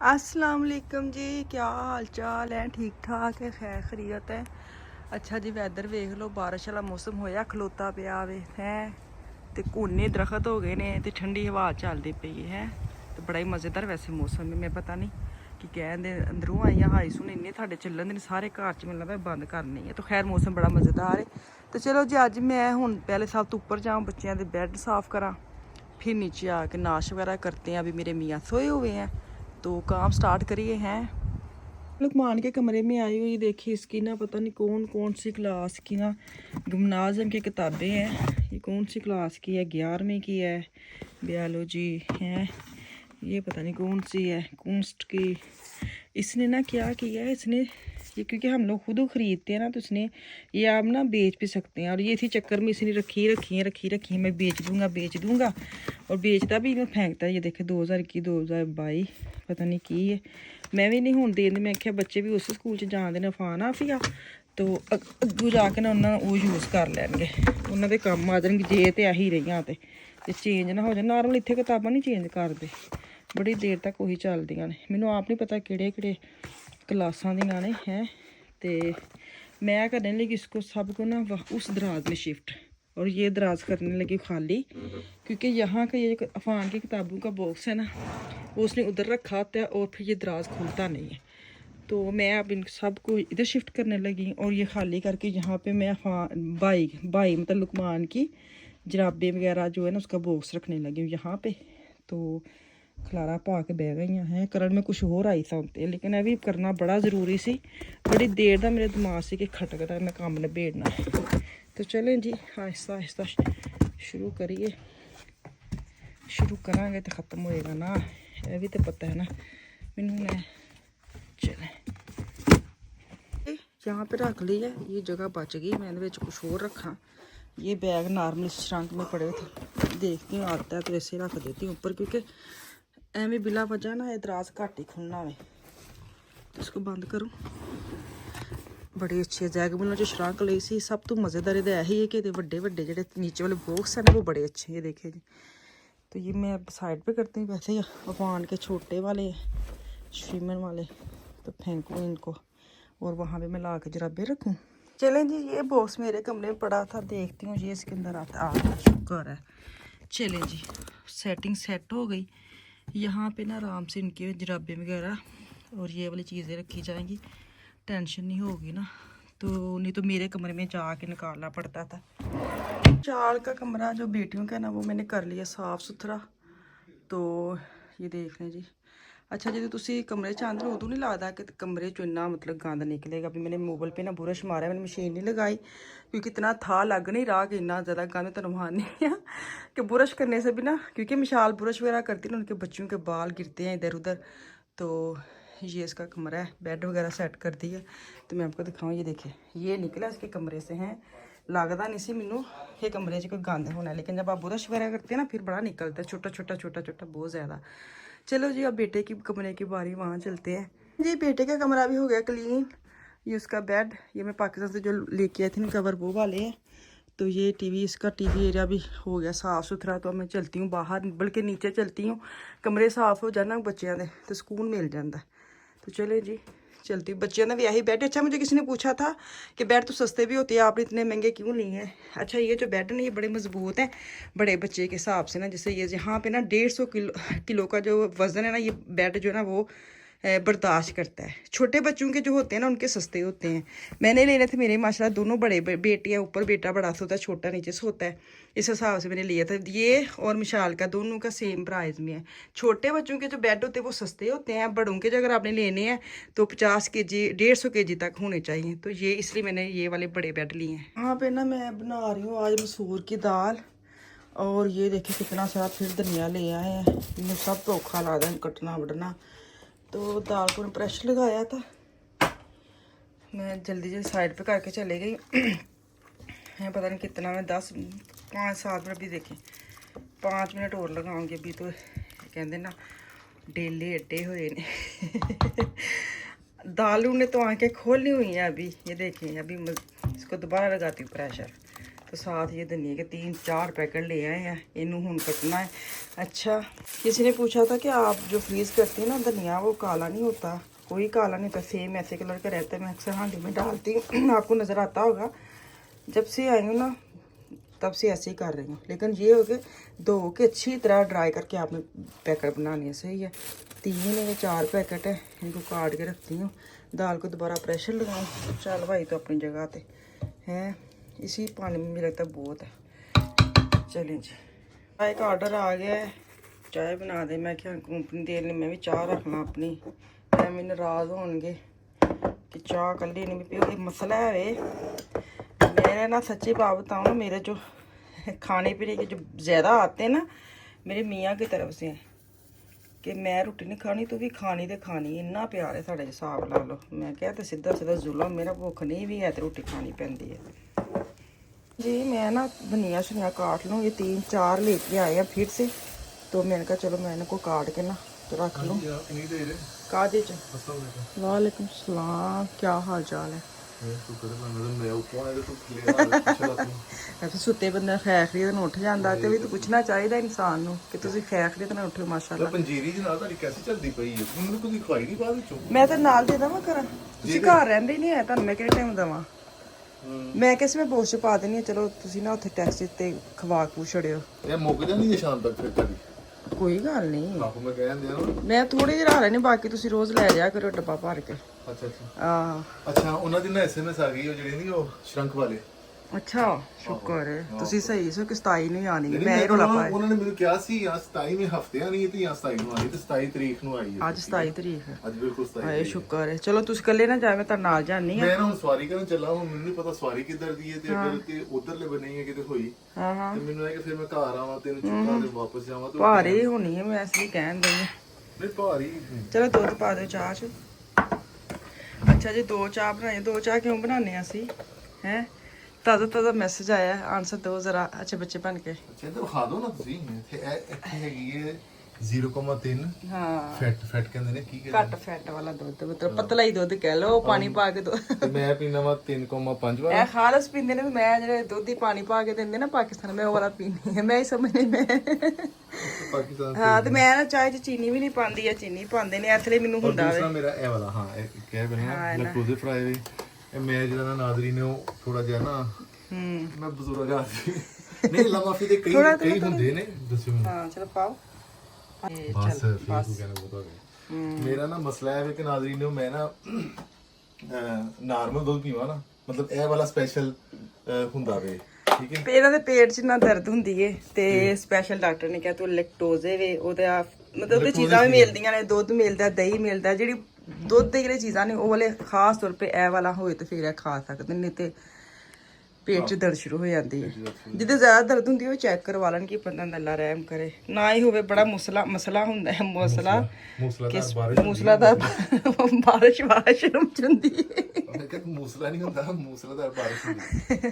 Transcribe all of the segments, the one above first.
अस्सलाम वालेकुम जी, क्या हाल चाल है? ठीक ठाक है, खैर खरीत है। अच्छा जी, वैदर वेख लो, बारिश वाला मौसम होया खलोता पिया वे है ते कोने दरखत हो गए ने ते ठंडी हवा चलती पई है ते बड़ा ही मज़ेदार वैसे मौसम है। मैं पता नहीं कि कहते अंदरों आई हाई सुन इन्ने साढ़े चलन दे सारे घर च मिलना बंद करनी है। तो खैर मौसम बड़ा मज़ेदार है। तो चलो जी, अज मैं हूँ पहले सब तो उपर जाऊँ, बच्चों के बैड साफ़ करा, फिर नीचे आके नाश वगैरह करते हैं। अभी मेरे मियाँ सोए हुए हैं तो काम स्टार्ट करिए हैं। लुकमान के कमरे में आई हुई देखी, इसकी ना पता नहीं कौन कौन सी क्लास की ना गिमनाजियम की किताबें हैं। ये कौन सी क्लास की है? 11वीं की है, बायोलॉजी है। ये पता नहीं कौन सी है, कुंस्ट की। इसने ना क्या किया है, इसने ये क्योंकि हम लोग खुद खरीदते हैं ना, तो इसने ये आप ना बेच भी सकते हैं। और ये इसी चक्कर में इसने रखी मैं बेच दूंगा और बेचता भी मैं फेंकता। ये देखे 2021 2022 पता नहीं की है। मैं भी नहीं हूँ देंदी, मैं क्या बच्चे भी उस स्कूल जाते हैं फान आफिया, तो अगू जाके ना उन्होंने वो यूज़ कर लैनगे, उन्होंने काम आ जाएंगे जे तो आही रही तो चेंज ना हो जाए। नॉर्मल इतने किताबां नहीं चेंज करते, बड़ी देर तक वही चलदियाँ ने। मैनू आप नहीं पता किहड़े क्लासां दियां ने हैं। तो मैं करने लगी इसको सब को ना उस दराज में शिफ्ट, और ये दराज करने लगी खाली, क्योंकि यहाँ का ये अफान की किताबों का बॉक्स है ना, वो उसने उधर रखा होता है और फिर ये दराज खुलता नहीं है। तो मैं अब इन सब को इधर शिफ्ट करने लगी और ये खाली करके यहाँ पे मैं अफान भाई मतलब लुकमान की जराबें वगैरह जो है ना उसका बॉक्स रखने लगी हूँ यहाँ पे। तो खलारा पा के बह गई हैं। करन में कुछ हो आई सा, लेकिन अभी करना बड़ा जरूरी सी। बड़ी देर का मेरे दिमाग से कि खटकता है, मैं काम निबेड़ना है। तो चलें जी, आहिस्ता आहिस्ता शुरू करिए। शुरू करांगे तो ख़त्म होएगा ना, ये भी तो पता है ना मैनू। मैं चलें यहाँ पे रख ली है, ये जगह बच गई, मैंने कुछ और रखा। ये बैग नॉर्मल श्रंक में पड़े थे, देखती हूँ आता है तो ऐसे रख देती हूँ ऊपर, क्योंकि एवं बिला वजह ना दराज घट ही खुलना है। तो इसको बंद करूँ। बड़े अच्छे जैग मिलों जो श्रंक ली सी। सब तो मज़ेदार यही है कि वड्डे वड्डे जो नीचे वाले बॉक्स हैं ना वो बड़े अच्छे, ये देखे जी। तो ये मैं साइड पे करती हूँ। वैसे ही अफान के छोटे वाले श्रीमन वाले तो फेंकूँ इनको, और वहाँ पे मैं ला के जराबे रखूँ। चलें जी, ये बॉक्स मेरे कमरे में पड़ा था, देखती हूँ ये इसके अंदर आता शुक्र है। चलें जी, सेटिंग सेट हो गई। यहाँ पे ना आराम से इनके जराबे वगैरह और ये वाली चीज़ें रखी जाएंगी, टेंशन नहीं होगी ना। तो नहीं तो मेरे कमरे में जाके निकालना पड़ता था। चाल का कमरा जो बेटियों का ना वो मैंने कर लिया साफ़ सुथरा। तो ये देख लें जी। अच्छा जो तुम कमरे च आंदे उदों नहीं लगता कि कमरे चो इन्ना मतलब गंद निकलेगा। अभी मैंने मोबाइल पे ना बुरश मारा, मैंने मशीन नहीं लगाई क्योंकि इतना था लग नहीं रहा कि इतना ज़्यादा गंद तनवान नहीं है कि बुरश करने से भी ना, क्योंकि मिशाल बुरश वगैरह करती है ना, उनके बच्चों के बाल गिरते हैं इधर उधर। तो ये इसका कमरा है, बेड वगैरह सेट कर दी है। तो मैं आपको दिखाऊँ, ये देखिए ये निकला इसके कमरे से हैं। लगता नहीं सी मैनू कि कमरे कोई गंद होना, लेकिन जब आप बुरश वगैरह करते हैं ना फिर बड़ा निकलता है, छोटा छोटा बहुत ज़्यादा। चलो जी, अब बेटे की कमरे की बारी, वहाँ चलते हैं जी। बेटे का कमरा भी हो गया क्लीन। ये उसका बेड, ये मैं पाकिस्तान से जो लेके आई थी ना कवर वो वाले हैं। तो ये टीवी, इसका टीवी एरिया भी हो गया साफ़ सुथरा। तो मैं चलती हूँ बाहर, बल्कि नीचे चलती हूँ। कमरे साफ़ हो जाना बच्चों के तो सुकून मिल जाता है। तो चले जी चलती हूँ। बच्चों ने भी यही बेड। अच्छा मुझे किसी ने पूछा था कि बेड तो सस्ते भी होते हैं, आपने इतने महंगे क्यों लिए हैं? अच्छा ये जो बेड ना ये बड़े मज़बूत हैं, बड़े बच्चे के हिसाब से ना। जैसे ये यहाँ पे ना 150 किलो का जो वज़न है ना, ये बेड जो है ना वो बर्दाश्त करता है। छोटे बच्चों के जो होते हैं ना उनके सस्ते होते हैं। मैंने लेने थे, मेरे माशाल्लाह दोनों बड़े बेटियाँ, ऊपर बेटा बड़ा सोता है, छोटा नीचे सोता है। इस हिसाब से मैंने लिया था। ये और मिशाल का दोनों का सेम प्राइस में है। छोटे बच्चों के जो बेड होते हैं वो सस्ते होते हैं, बड़ों के जो अगर आपने लेने हैं तो 50 केजी 150 केजी तक होने चाहिए। तो ये इसलिए मैंने ये वाले बड़े बेड लिए हैं। यहाँ पे ना मैं बना रही हूँ आज मसूर की दाल, और ये देखिए कितना सारा फिर धनिया ले आए हैं। इन्हें सब औखा लगता है कटना वढ़ना। तो दाल को प्रेशर लगाया था, मैं जल्दी साइड पे करके चले गई। मैं पता नहीं कितना, मैं 5-7 मिनट भी देखे, 5 मिनट और लगाऊंगी। अभी तो कहते ना डेले अड्डे हुए ने दालू ने तो आंखें खोली हुई हैं अभी। ये देखें अभी इसको दोबारा लगाती हूँ प्रेशर। तो साथ ये धनिया के 3-4 पैकेट ले आए हैं, इन्हों हुन कटना है। अच्छा, किसी ने पूछा था कि आप जो फ्रीज़ करती हैं ना धनिया, वो काला नहीं होता? कोई काला नहीं होता, सेम ऐसे कलर का रहता है। मैं अक्सर हांडी में डालती हूँ आपको नज़र आता होगा। जब से आई हूँ ना तब से ऐसे ही कर रही हूँ, लेकिन ये हो गए धो के अच्छी तरह ड्राई करके आपने पैकेट बनाने हैं। सही है, 3 या 4 पैकेट है, इनको काट के रखती हूँ। दाल को दोबारा प्रेशर लगाऊँ। चल भाई तो अपनी जगह पे है, इसी पानी में मुझे लगता बहुत है। चलें जी, चाय का ऑर्डर आ गया है, चाय बना दे। मैं क्या कंपनी देर ने मैं भी चाह रख ला अपनी, मैं नाराज़ होंगे कि चाह कल्ली नहीं पियो। मसला है वे मेरे ना, सच्ची बात बताऊँ ना, मेरे जो खाने पीने के जो ज़्यादा आते हैं ना, मेरे मियाँ की तरफ से हैं कि मैं रोटी नहीं खानी, तू भी खानी तो खानी। इन्ना प्यार है साढ़े हिसाब ला लो। मैं क्या तो सीधा सीधा जुलम, मेरा भुख नहीं भी है तो रोटी खानी पैंदी है जी। मैं ना धनिया शनिया काट लूँ, ये 3-4 लेके आए हैं फिर से, तो मैंने कहा चलो मैं इनको काट के ना तो रख लूँ। काजे च वालेकुम सलाम, क्या हाल चाल है? सुते बंदा खैखरी दिन उठ जाता, तो भी तो पूछना चाहिए इंसान ਨੂੰ कि ਤੁਸੀਂ खैखरी दिन उठो माशाल्लाह। ਪੰਜੀਰੀ ਦੇ ਨਾਲ ਤੁਹਾਡੀ ਕੈਸੀ ਚੱਲਦੀ ਪਈ ਹੈ? ਮੈਨੂੰ ਕੋਈ ਖਵਾਈ ਨਹੀਂ ਬਾਅਦ ਵਿੱਚੋਂ। ਮੈਂ ਤਾਂ ਨਾਲ ਦੇ ਦਵਾਂ ਕਰਾਂ, ਤੁਸੀਂ ਘਰ ਰਹਿੰਦੇ ਨਹੀਂ ਹੈ, ਤੁਹਾਨੂੰ ਮੈਂ ਕਿਹੜੇ ਟਾਈਮ ਦਵਾਂ? ਮੈਂ ਕਿਸ ਮੈਂ ਪੋਸਟ ਪਾ ਦੇਣੀ ਹੈ, ਚਲੋ ਤੁਸੀਂ ਨਾ ਉੱਥੇ ਟੈਕਸੀ ਤੇ ਖਵਾ ਖੂ ਛੜਿਓ। ਇਹ ਮੁੱਕ ਜਾਂਦੀ ਹੈ ਸ਼ਾਮ ਤੱਕ ਫਿਰ ਤੁਹਾਡੀ? ਕੋਈ ਗੱਲ ਨਹੀਂ, ਆਪੋ ਮੈਂ ਕਹਿੰਦੇ ਆ ਨਾ, ਮੈਂ ਥੋੜੇ ਜਿਹੇ ਰਾ ਲੈਣੇ, ਬਾਕੀ ਤੁਸੀਂ ਰੋਜ਼ ਲੈ ਜਾਇਆ ਕਰੋ ਡੱਬਾ ਭਰ ਕੇ। ਅੱਛਾ ਅੱਛਾ ਆਹ ਅੱਛਾ, ਉਹਨਾਂ ਦੀ ਨਾ ਐਸਐਮਐਸ ਆ ਗਈ, ਉਹ ਜਿਹੜੀ ਨਹੀਂ ਉਹ ਸ਼ਰੰਕ ਵਾਲੇ। ਅੱਛਾ, ਸ਼ੁਕਰ ਹੈ ਤੁਸੀਂ ਸਹੀ ਸੋ ਕਿ 27 ਨੂੰ ਆਣੀ ਹੈ। ਨਹੀਂ, ਮੈਂ ਇਹ ਰੋਲਾ ਪਾਇਆ, ਉਹਨਾਂ ਨੇ ਮੈਨੂੰ ਕਿਹਾ ਸੀ ਜਾਂ 27ਵੇਂ ਹਫਤਿਆਂ ਨਹੀਂ ਤੇ ਜਾਂ 27 ਨੂੰ ਆਈ, ਤੇ 27 ਤਰੀਕ ਨੂੰ ਆਈ ਹੈ। ਅੱਜ 27 ਤਰੀਕ ਹੈ। ਅੱਜ ਬਿਲਕੁਲ 27 ਹਾਏ ਸ਼ੁਕਰ ਹੈ। ਚਲੋ ਤੁਸੀਂ ਇਕੱਲੇ ਨਾ ਜਾਵੇਂ, ਤਾਂ ਨਾਲ ਜਾਣੀ ਆ। ਮੈਂ ਨਾ ਹੁਣ ਸਵਾਰੀ ਕਰਨ ਚੱਲਾ, ਹੁਣ ਮੈਨੂੰ ਨਹੀਂ ਪਤਾ ਸਵਾਰੀ ਕਿੱਧਰ ਦੀ ਹੈ, ਤੇ ਅਗਰ ਤੇ ਉਧਰਲੇ ਬਣੇ ਹੈ ਕਿਤੇ ਹੋਈ, ਹਾਂ ਹਾਂ, ਤੇ ਮੈਨੂੰ ਹੈ ਕਿ ਫਿਰ ਮੈਂ ਘਰ ਆਵਾਂ, ਤੈਨੂੰ ਚੁੱਕਾ ਤੇ ਵਾਪਸ ਜਾਵਾਂ। ਤੇ ਭਾਰੀ ਹੋਣੀ ਹੈ, ਮੈਂ ਇਸ ਲਈ ਕਹਿਣ ਦਈ ਹਾਂ। ਨਹੀਂ ਭਾਰੀ। ਚਲੋ ਦੁੱਧ ਪਾ ਦਿਓ ਚਾਹ 'ਚ। ਅੱਛਾ ਜੀ, 2 ਚਾਹ ਬਣਾਏ। 2 ਚਾਹ ਕਿਉਂ ਬਣਾਉਂਦੇ ਆ ਅਸੀਂ ਹੈ? ਤਾਜ਼ਾ ਮੈਸੇਜ ਆਇਆ, ਆਨਸਰ ਦਿਓ ਜ਼ਰਾ ਅੱਛੇ ਬੱਚੇ ਬਣ ਕੇ। ਅੱਛਾ ਇੱਧਰ ਖਾ ਦੋ ਨਾ ਤੁਸੀਂ। ਇੱਥੇ ਹੈਗੀ ਹੈ 0.3 ਹਾਂ, ਫੈਟ ਕਹਿੰਦੇ ਨੇ, ਕੀ ਕਹਿੰਦੇ ਘੱਟ ਫੈਟ ਵਾਲਾ ਦੁੱਧ, ਮਤਲਬ ਪਤਲਾ ਹੀ ਦੁੱਧ ਕਹਿ ਲਓ, ਪਾਣੀ ਪਾ ਕੇ ਦੋ। ਤੇ ਮੈਂ ਪੀਣਾ ਵਾ 3.5 ਵਾਲਾ। ਇਹ ਖਾਲਸ ਪੀਂਦੇ ਨੇ, ਮੈਂ ਜਿਹੜੇ ਦੁੱਧ ਹੀ ਪਾਣੀ ਪਾ ਕੇ ਦਿੰਦੇ ਨਾ ਪਾਕਿਸਤਾਨ, ਮੈਂ ਉਹ ਵਾਲਾ ਪੀਂਦੀ ਹਾਂ। ਮੈਂ ਹੀ ਸਮਝਦੀ ਮੈਂ ਪਾਕਿਸਤਾਨ ਹਾਂ, ਤੇ ਮੈਂ ਨਾ ਚਾਹ 'ਚ ਚੀਨੀ ਵੀ ਨਹੀਂ ਪਾਉਂਦੀ, ਆ ਚੀਨੀ ਪਾਉਂਦੇ ਨੇ, ਇਸ ਲਈ ਮੈਨੂੰ ਹੁੰਦਾ ਵੇ। ਦੂਸਰਾ ਮੇਰਾ ਇਹ ਵਾਲਾ, ਹਾਂ ਇਹ ਕਹਿ ਬਣਾ ਲੈਕਟੋਜ਼ ਫਰਾਈ ਵੇ। ਇਹ ਮੈਂ ਜਿਹੜਾ ਨਾ ਨਾਜ਼ਰੀ ਨੇ ਉਹ ਥੋੜਾ ਜਿਹਾ ਨਾ, ਮੈਂ ਬਜ਼ੁਰਗ ਆਦਮੀ ਨਹੀਂ ਲਮਾਫੀ ਦੇ ਕਈ ਹੁੰਦੇ ਨੇ, ਦੱਸੋ ਮੈਨੂੰ। ਹਾਂ ਚਲੋ ਪਾਓ ਬਸ ਫੇਸਬੁੱਕ ਕਹਿੰਦਾ ਬਹੁਤ ਹੋ ਗਿਆ। ਮੇਰਾ ਨਾ ਮਸਲਾ ਹੈ ਕਿ ਨਾਜ਼ਰੀ ਨੇ ਮੈਂ ਨਾ ਨਾਰਮਲ ਦੁੱਧ ਪੀਵਾਂ ਨਾ, ਮਤਲਬ ਇਹ ਵਾਲਾ ਸਪੈਸ਼ਲ ਹੁੰਦਾ ਵੇ, ਠੀਕ ਹੈ। ਇਹਨਾਂ ਦੇ ਪੇਟ 'ਚ ਨਾ ਦਰਦ ਹੁੰਦੀ ਏ, ਤੇ ਸਪੈਸ਼ਲ ਡਾਕਟਰ ਨੇ ਕਿਹਾ ਤੂੰ ਲੈਕਟੋਜ਼ ਵੇ, ਉਹਦਾ ਮਤਲਬ ਉਹਦੇ ਚੀਜ਼ਾਂ ਵੀ ਮਿਲਦੀਆਂ ਨੇ, ਦੁੱਧ ਮਿਲਦਾ, ਦਹੀਂ ਮਿਲਦਾ, ਜਿਹੜੀ ਦੁੱਧ ਦੇ ਜਿਹੜੇ ਚੀਜ਼ਾਂ ਨੇ ਉਹ ਵਾਲੇ ਖਾਸ ਤੌਰ 'ਤੇ ਇਹ ਵਾਲਾ ਹੋਏ ਤੇ ਫਿਰ ਇਹ ਖਾ ਸਕਦੇ ਨੇ, ਤੇ पेट च दर्द शुरू हो जाती है। जिद्दे ज्यादा दर्द होंदी है चेक करवा लेन, कि पता अल्लाह रहम करे ना ही होवे। बड़ा मसला हुंदा है, मूसलाधार बारिश शुरू होंदी है। मूसला नहीं हुंदा, मूसलाधार बारिश हुंदी।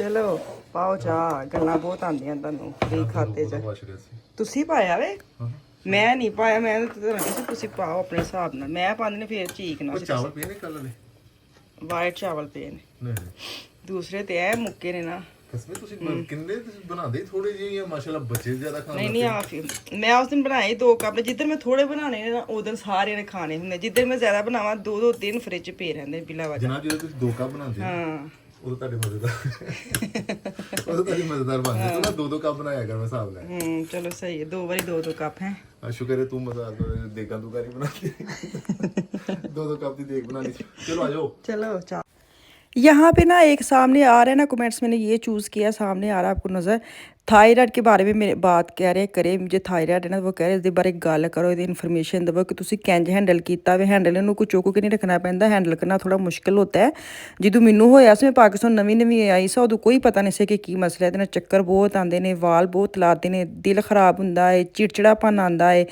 चलो पाओ चाह, गल्लां बहुत आंदियां तुहानू फ्री खाते च। तुसी पाया वे, मैं नहीं पाया, मैं तुसी पाओ अपने हिसाब नाल। मैं पांदी ने फिर चीकना। चावल पे ने कल ने वाइट चावल पे ने, नहीं दूसरे ते ऐ मुक्के ने ना। कसमें ਤੁਸੀਂ ਕਿੰਨੇ ਬਣਾਦੇ ਥੋੜੇ ਜਿਹੇ ਜਾਂ ਮਾਸ਼ਾਅੱਲਾ ਬੱਚੇ ਜ਼ਿਆਦਾ ਖਾਂਦੇ? नहीं आ फिर मैं उस दिन बनाए 2 कप। जिधर मैं थोड़े बनाने ने ना उधर सारे ने खाने हुंदे, जिधर मैं ज्यादा बनावा 2-2 3 फ्रिज च पे रहंदे बिला वजह। ਜਨਾਬ ਜਦੋਂ ਤੁਸੀਂ 2 ਕੱਪ ਬਣਾਉਂਦੇ ਹੋ हां ਉਹ ਤੁਹਾਡੇ ਮਜ਼ੇਦਾਰ ਉਹ ਤੁਹਾਡੀ ਮਜ਼ੇਦਾਰ ਬਣਦੇ। ਤੂੰ ਨਾ 2-2 ਕੱਪ ਬਣਾਇਆ ਕਰ, ਮੈਂ ਹਿਸਾਬ ਲੈ। चलो सही है, 2 बारी 2-2 कप हैं। ਸ਼ੁਕਰ ਹੈ ਤੂੰ ਮਜ਼ੇਦਾਰ ਦੇਗਾ ਤੂੰ ਕਰੀ ਬਣਾਤੀ 2-2 ਕੱਪ ਦੀ ਦੇਗ ਬਣਾਣੀ। ਚਲੋ ਆ ਜਾਓ। चलो चाह यहाँ पे ना एक सामने आ रहा है ना कमेंट्स, मैंने ये चूज़ किया, सामने आ रहा है आपको नज़र। थायराइड के बारे में मेरे बात कह रहे करे, मुझे थायराइड है ना, वो कह रहे इसके बारे गल करो, ये इन्फॉर्मेशन दवो कि तुसी कैंज हैंडल किया वे। हैंडल इन्हू कोई चुक के नहीं रखना पैंदा, हैंडल करना थोड़ा मुश्किल होता है। जो मैनू होया मैं पाकिस्तान नवीं आई सा, उदों कोई पता नहीं सी कि की मसला है। चक्कर बहुत आते हैं, वाल बहुत लाते हैं, दिल खराब होंदा है, चिड़चिड़ापन आंदा है,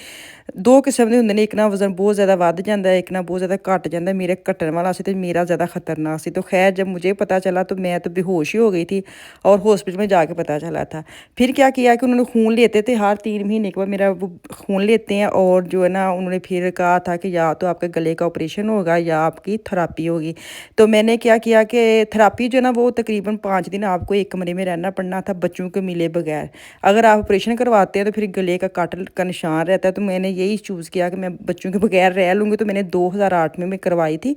ਦੋ ਕਿਸਮ ਦੇ ਹੁੰਦੇ ਨੇ, ਇੱਕ ਨਾ ਵਜ਼ਨ ਬਹੁਤ ज़्यादा ਵੱਧ ਜਾਂਦਾ है, एक ना बहुत ज़्यादा घट जाता है। मेरे घटने वाला सी तो मेरा ज़्यादा खतरनाक सी। तो खैर जब मुझे पता चला तो मैं तो बेहोश ही हो गई थी और हॉस्पिटल में जाके पता चला था। फिर क्या किया कि उन्होंने खून लेते थे, हर 3 महीने के बाद मेरा वो खून लेते हैं और जो है ना उन्होंने फिर कहा था कि या तो आपके गले का ऑपरेशन होगा या आपकी थेरापी होगी। तो मैंने क्या किया कि थेरापी जो है ना वो तकरीबन 5 दिन आपको एक कमरे में रहना पड़ना था बच्चों को मिले बगैर। अगर आप ऑपरेशन करवाते हैं तो फिर गले का कट का निशान रहता है। तो मैंने यही चूज़ किया कि मैं बच्चों के बगैर रह लूँगी। तो मैंने 2008 में मैं करवाई थी।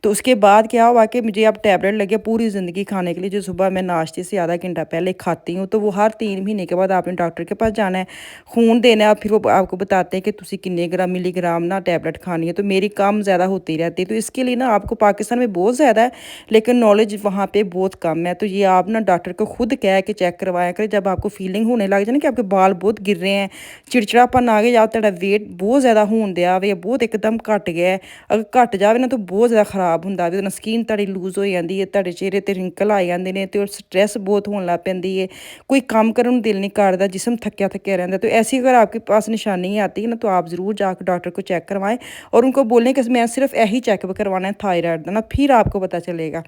तो उसके बाद क्या हुआ कि मुझे अब टैबलेट लगे पूरी ज़िंदगी खाने के लिए, जो सुबह मैं नाश्ते से आधा घंटा पहले खाती हूँ। तो वो हर 3 महीने के बाद आपने डॉक्टर के पास जाना है, खून देना है, फिर वो आपको बताते हैं कि तुसी कितने ग्राम मिलीग्राम ना टैबलेट खानी है। तो मेरी कम ज़्यादा होती रहती है। तो इसके लिए ना आपको पाकिस्तान में बहुत ज़्यादा है लेकिन नॉलेज वहाँ पे बहुत कम है। तो ये आप ना डॉक्टर को खुद कह के चेक करवाया करें। जब आपको फीलिंग होने लग जाए ना कि आपके बाल बहुत गिर रहे हैं, चिड़चिड़ापन आ गया या तेरा वेट बहुत ज़्यादा होन दिया वे, बहुत एकदम घट गया है, अगर घट जाए ना तो बहुत ज़्यादा खराब होंदा वे, स्किन ਤੁਹਾਡੀ लूज हो जाती है, ਤੁਹਾਡੇ चेहरे ਤੇ ਰਿੰਕਲ आ ਜਾਂਦੇ ਨੇ ਤੇ स्ट्रेस बहुत होने लग पैंदी है, कोई काम करने ਨੂੰ दिल नहीं करता, जिस्म थक्या थक्या रहता। तो ऐसी अगर आपके पास निशानी आती है ना तो आप ज़रूर जाकर डॉक्टर को चेक करवाएं और उनको बोलें कि मैं सिर्फ यही चेकअप करवाना है थायराइड का ना, फिर आपको पता चलेगा।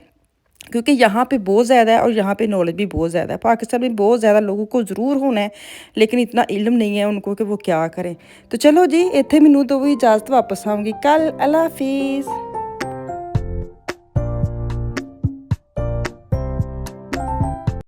क्योंकि यहाँ पे बहुत ज़्यादा है और यहाँ पे नॉलेज भी बहुत ज़्यादा है। पाकिस्तान में बहुत ज़्यादा लोगों को ज़रूर होना है लेकिन इतना इल्म नहीं है उनको कि वो क्या करें। तो चलो जी, इत्थे मैनू तो भी इजाज़त, वापस आऊँगी कल। अल्लाह हाफिज़।